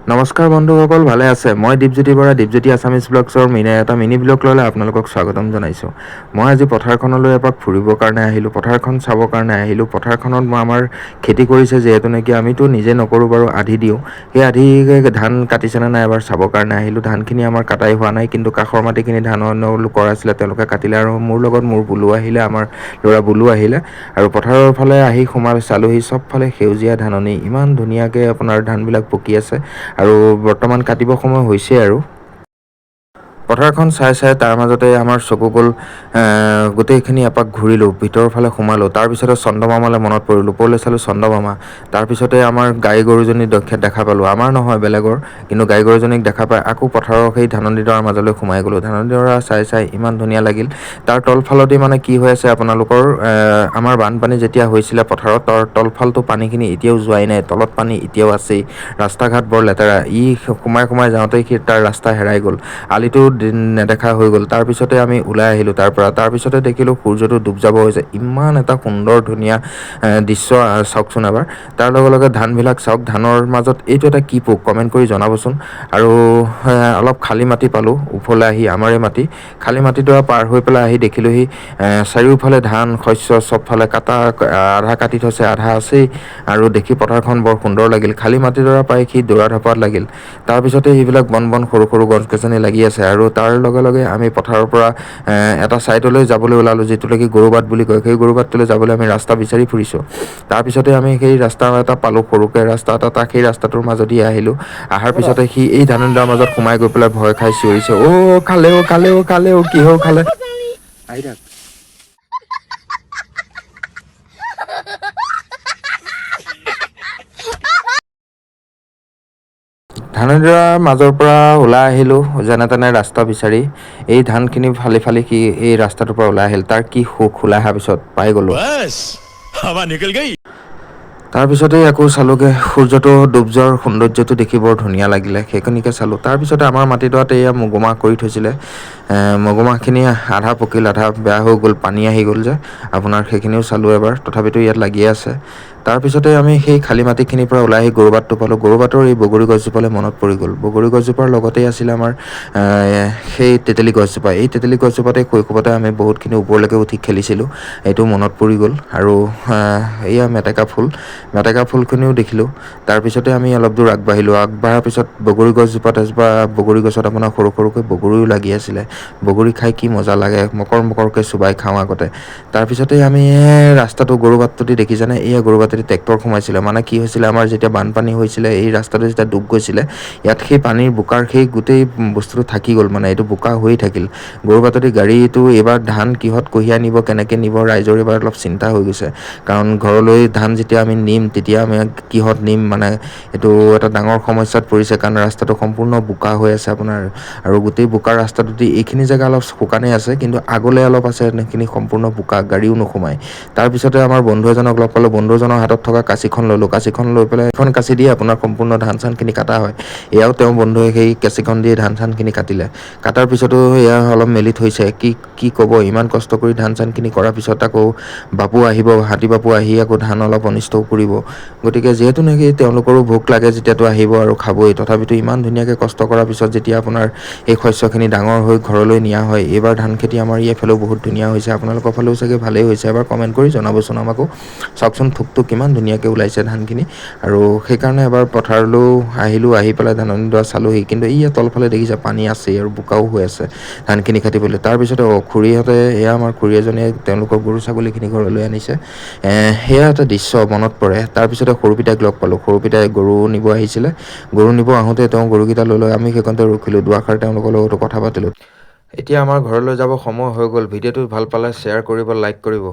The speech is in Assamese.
নমস্কাৰ বন্ধুসকল, ভালে আছে? মই দীপজ্যোতি বৰা, দীপজ্যোতি আছামিজ ব্লগছৰ এটা মিনি ব্লগ ল'লে আপোনালোকক স্বাগতম জনাইছোঁ। মই আজি পথাৰখনলৈ এপাক ফুৰিবৰ কাৰণে আহিলোঁ, পথাৰখন চাবৰ কাৰণে আহিলোঁ। পথাৰখনত মই আমাৰ খেতি কৰিছে, যিহেতু নেকি আমিতো নিজে নকৰোঁ বাৰু, আধি দিওঁ। সেই আধি ধান কাটিছেনে নাই এবাৰ চাবৰ কাৰণে আহিলোঁ। ধানখিনি আমাৰ কাটাই হোৱা নাই, কিন্তু কাষৰ মাটিখিনি ধান অন্য লোকৰ আছিলে, তেওঁলোকে কাটিলে। আৰু মোৰ লগত মোৰ বুলু আহিলে, আমাৰ ল'ৰা বুলু আহিলে। আৰু পথাৰৰ ফালে আহি চালোহি, চবফালে সেউজীয়া ধাননি, ইমান ধুনীয়াকৈ আপোনাৰ ধানবিলাক পকি আছে। আৰু বৰ্তমান কাটিব সময় হৈছে আৰু পথাৰখন চাই তাৰ মাজতে আমাৰ চকু গ'ল, গোটেইখিনি এপাক ঘূৰিলোঁ, ভিতৰৰ ফালে সোমালোঁ। তাৰপিছতে চন্দ্ৰমামালৈ মনত পৰিলোঁ, ওপৰলৈ চালোঁ চন্দ্ৰমামা। তাৰপিছতে আমাৰ গাই গৰুজনী দেখা পালোঁ, আমাৰ নহয় বেলেগৰ, কিন্তু গাই গৰুজনীক দেখা পাই আকৌ পথাৰৰ সেই ধাননিডৰাৰ মাজলৈ সোমাই গ'লোঁ। ধাননিডৰা চাই ইমান ধুনীয়া লাগিল। তাৰ তলফালদি মানে কি হৈ আছে আপোনালোকৰ, আমাৰ বানপানী যেতিয়া হৈছিলে পথাৰত, তাৰ তলফালটো পানীখিনি এতিয়াও যোৱাই নাই, তলত পানী এতিয়াও আছেই। ৰাস্তা ঘাট বৰ লেতেৰা, সোমাই যাওঁতেই তাৰ ৰাস্তা হেৰাই গ'ল, আলিটো নেদেখা হৈ গ'ল। তাৰপিছতে আমি ওলাই আহিলোঁ তাৰপিছতে দেখিলোঁ সূৰ্যটো ডুব যাব হৈছে। ইমান এটা সুন্দৰ ধুনীয়া দৃশ্য চাওকচোন এবাৰ। তাৰ লগে লগে ধানবিলাক চাওক, ধানৰ মাজত এইটো এটা কি পোক, কমেণ্ট কৰি জনাবচোন। আৰু অলপ খালী মাটি পালোঁ, ওপৰলৈ আহি আমাৰে মাটি, খালী মাটিডৰা পাৰ হৈ পেলাই আহি দেখিলোঁহি চাৰিওফালে ধান শস্য, চবফালে কাটা, আধা কাটি থৈছে, আধা আছেই। আৰু দেখি পথাৰখন বৰ সুন্দৰ লাগিল। খালী মাটিডৰা পাই সি দৌৰা ধপাত লাগিল। তাৰপিছতে সেইবিলাক বন সৰু সৰু গছ গছনি লাগি আছে। আৰু তাৰ লগে লগে আমি পথাৰৰ পৰা এটা ছাইডলৈ যাবলৈ ওলালোঁ, যিটো নেকি গৰুবাট বুলি কয়। সেই গৰুবাটটোলৈ যাবলৈ আমি ৰাস্তা বিচাৰি ফুৰিছোঁ। তাৰপিছতে আমি সেই ৰাস্তা এটা পালোঁ, সৰুকৈ ৰাস্তা এটা, তাক সেই ৰাস্তাটোৰ মাজেদি আহিলোঁ। অহাৰ পিছতে সি এই ধাননিডৰাৰ মাজত সোমাই গৈ পেলাই ভয় খাই চিঞৰিছে, খালে কিহৰ খালে, আহি থাক। ধাননিডৰাৰ মাজৰ পৰা ওলাই আহিলোঁ যেনে তেনে ৰাস্তা বিচাৰি। এই ধানখিনি ফালি সি এই ৰাস্তাটোৰ পৰা ওলাই আহিল। তাৰ কি সুখ, ওলাই অহাৰ পিছত পাই গ'লোঁ। তাৰপিছতেই আকৌ চালোঁগৈ, সূৰ্যটো ডুব যোৱাৰ সৌন্দৰ্যটো দেখি বৰ ধুনীয়া লাগিলে, সেইখিনিকে চালোঁ। তাৰপিছতে আমাৰ মাটিডৰাত এয়া মগুমাহ কৰি থৈছিলে, মগুমাহখিনি আধা পকিল, আধা বেয়া হৈ গ'ল, পানী আহি গ'ল যে আপোনাৰ, সেইখিনিও চালোঁ এবাৰ। তথাপিতো ইয়াত লাগিয়ে আছে। তাৰপিছতে আমি সেই খালী মাটিখিনিৰ পৰা ওলাই আহি গৰুবাটটো পালোঁ। গৰুবাটৰ এই বগৰী গছজোপালৈ মনত পৰি গ'ল। বগৰী গছজোপাৰ লগতেই আছিলে আমাৰ সেই তেতেলী গছজোপা। এই তেতেলী গছজোপাতে শৈশৱতে আমি বহুতখিনি ওপৰলৈকে উঠি খেলিছিলোঁ, এইটো মনত পৰি গ'ল। আৰু এয়া মেটেকা ফুলখিনিও দেখিলোঁ। তাৰপিছতে আমি অলপ দূৰ আগবাঢ়াৰ পিছত বগৰী এজোপা বগৰী গছত আপোনাৰ সৰু সৰুকৈ বগৰীও লাগি আছিলে। বগৰী খাই কি মজা লাগে, মকৰকৈ চোবাই খাওঁ আগতে। তাৰপিছতে আমি ৰাস্তাটো গৰুবাটটোদি দেখিছেনে, এই গৰুবাটেদি ট্ৰেক্টৰ সোমাইছিলে। মানে কি হৈছিলে, আমাৰ যেতিয়া বানপানী হৈছিলে, এই ৰাস্তাটো যেতিয়া ডুব গৈছিলে, ইয়াত সেই পানীৰ বোকাৰ সেই গোটেই বস্তুটো থাকি গ'ল, মানে এইটো বোকা হৈয়ে থাকিল। গৰুবাটেদি গাড়ীটো এইবাৰ ধান কিহত কঢ়িয়াই নিব, কেনেকৈ নিব, ৰাইজৰ এইবাৰ অলপ চিন্তা হৈ গৈছে। কাৰণ ঘৰলৈ ধান যেতিয়া আমি নিম, তেতিয়া আমি কিহত নিম, মানে এইটো এটা ডাঙৰ সমস্যাত পৰিছে। কাৰণ ৰাস্তাটো সম্পূৰ্ণ বোকা হৈ আছে আপোনাৰ। আৰু গোটেই বোকাৰ ৰাস্তাটোদি এইখিনি জেগা অলপ শুকানেই আছে, কিন্তু আগলৈ অলপ আছে, সেইখিনি সম্পূৰ্ণ বোকা, গাড়ীও নোসোমায়। তাৰপিছতে আমাৰ বন্ধু এজনক লগ পালোঁ, বন্ধুজনৰ হাতত থকা কাঁচিখন ল'লোঁ। কাঁচিখন লৈ পেলাই এখন কাঁচি দিয়ে আপোনাৰ সম্পূৰ্ণ ধান চানখিনি কাটা হয়। এয়াও তেওঁৰ বন্ধুৱে সেই কেঁচিখন দিয়ে ধান চানখিনি কাটিলে। কাটাৰ পিছতো এয়া অলপ মেলি থৈছে, কি ক'ব, ইমান কষ্ট কৰি ধান চানখিনি কৰাৰ পিছত আকৌ বাপু আহিব, হাতী বাপু আহি আকৌ ধান অলপ অনিষ্টও কৰিব। গতিকে যিহেতু নেকি তেওঁলোকৰো ভোক লাগে, যেতিয়াতো আহিব আৰু খাবই। তথাপিতো ইমান ধুনীয়াকৈ কষ্ট কৰাৰ পিছত যেতিয়া আপোনাৰ এই শস্যখিনি ডাঙৰ হৈ ঘৰলৈ নিয়া হয়, এইবাৰ ধান খেতি আমাৰ এইফালেও বহুত ধুনীয়া হৈছে। আপোনালোকৰ ফালেও চাগে ভালেই হৈছে, এবাৰ কমেণ্ট কৰি জনাবচোন আমাকো। চাওকচোন থোকটো কিমান ধুনীয়াকৈ ওলাইছে ধানখিনি। আৰু সেইকাৰণে এবাৰ পথাৰলৈও আহিলোঁ, আহি পেলাই ধাননিডৰা চালোঁহি। কিন্তু ইয়াত তলফালে দেখিছে পানী আছেই আৰু বোকাও হৈ আছে ধানখিনি কাটিবলৈ। তাৰপিছতে খুৰীহঁতে, এয়া আমাৰ খুৰী এজনীয়ে তেওঁলোকৰ গৰু ছাগলীখিনি ঘৰলৈ আনিছে। সেয়া এটা দৃশ্য মনত পৰে। তাৰপিছতে সৰু পিতাইক লগ পালোঁ, সৰু পিতাই গৰু নিব আহিছিলে। গৰু নিব আহোঁতে তেওঁ গৰুকেইটা লৈ আমি সেইকণতে ৰখিলোঁ, দুআষাৰ তেওঁলোকৰ লগতো কথা পাতিলোঁ। এতিয়া আমাৰ ঘৰলৈ যাব সময় হৈ গ'ল। ভিডিঅ'টো ভাল পালে শ্বেয়াৰ কৰিব, লাইক কৰিব।